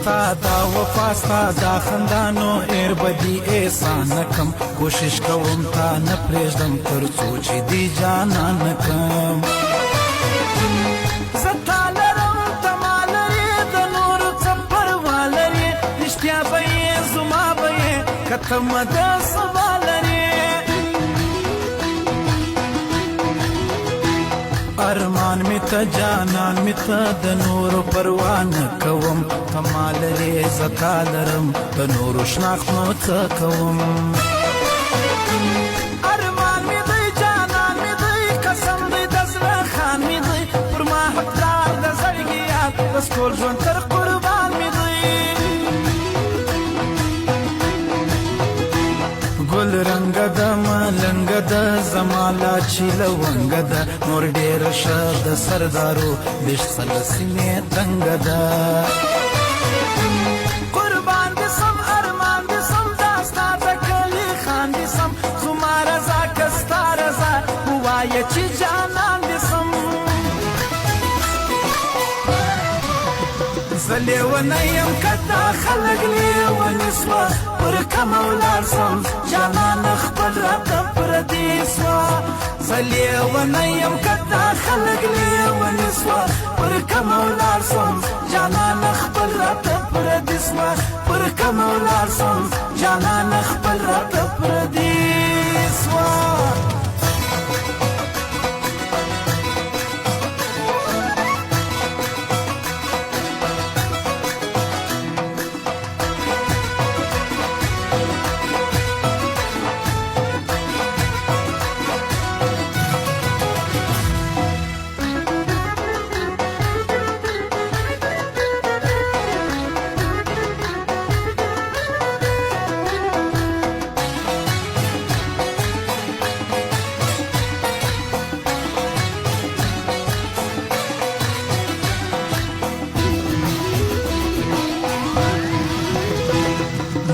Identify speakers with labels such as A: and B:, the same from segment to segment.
A: ستا دا وفا ستا دا خندانو ایر بدی احسان نکم کوشش کوم تا نه پرېږدم تر څو چې دی جانان نکم زه تا لرم ته ما لرې د نورو څه پروا لرې رښتیا به یې زما به یې که ته مه د سبا لرې ارمان می ته جانان می ته د نورو پروا نه کوم ته ما لرې زه تا لرم د نورو شناخت نو څه کوم ارمان می دی جانان می دی قسم دی د زړه خان می دی پر ما حقدار د زړګي یاد بس ټول ژوند تر قربان می دی ګل رنګه ده ملنګه ده زما لا چې لونګه ده نور ډېره ښه د سردارو ویښ څله سینې تنګه ده قربان دې سم ارمان دې سم دا ستا د کلي خان دې سم زما رضا که ستا رضا ووایه چې جانان دې سم زه لیونی یم که دا خلک لیوني سوه پر کمه ولاړ سم جانانه خپل راته پردي سوه زه لیونی یم که دا خلک لیوني سوه پر کمه ولاړ سم جانانه خپل راته پردي سوه پر کمه ولاړ سم جانانه خپل راته پردي سوه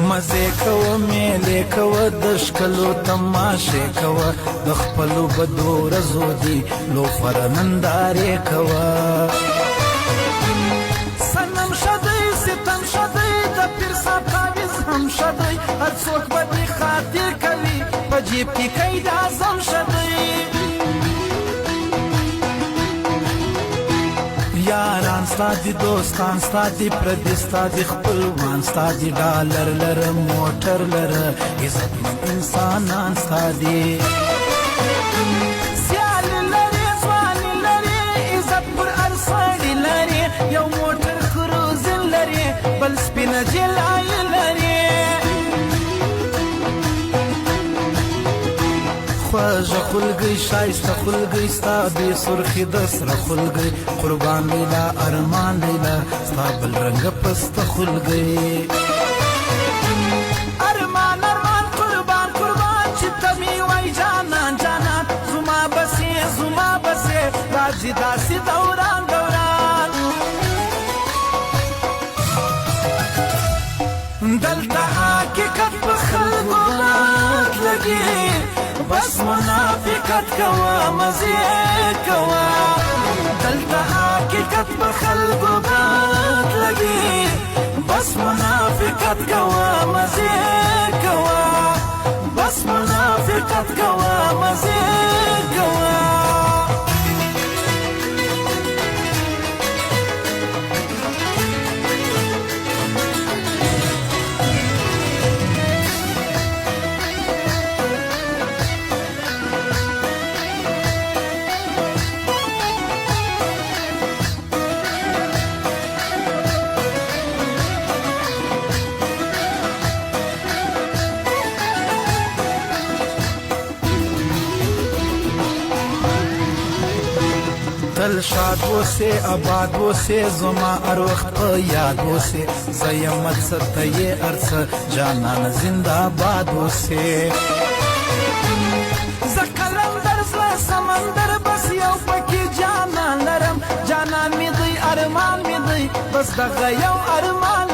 A: مزې کوه میلې کوه د ښکلو تماشې کوه د خپلو بدو ورځو دي لوفره نندارې کوه صنم ښه دی ستم ښه دی د پیر صاحب تعویض هم ښه دی هر څوک به دې خاطر کوي په جیب کې قید اعظم ښه دی یاران ستا دي دوستان ستا دي پردي ستا دي خپلوان ستا دي ډالر لره موټر لره عزتمن انسانان ستا دي سیالي لرې ځواني لرې عزت پر هر سړي لرې یو موټر کروزن لرې بل سپینه جلایي لرې خوږه خلګۍ ښایسته خلګۍ ستا بې سرخي د سره خلګۍ قربان لیلا ارمان لیلا ستا بل رنګه پسته خلګۍ ارمان ارمان قربان قربان چې ته مې وای جانان جانان زما بسې راځي داسې دوران دوران دلته حقیقت په خلکو باد لګي بس منافقت کوه مزې کوه دلته حقیقت په خلکو باد لګي بس منافقت کوه مزې کوه بس منافقت کوه مزې کوه تل شاد اوسې آباد اوسې زما هر وخت په یاد اوسې زه یم څه ته یې هر څه جانانه زنده باد اوسې زه قلندر زړه سمندر بس یو پکې جانان لرم جانان مې دی ارمان مې دی بس دغه یو ارمان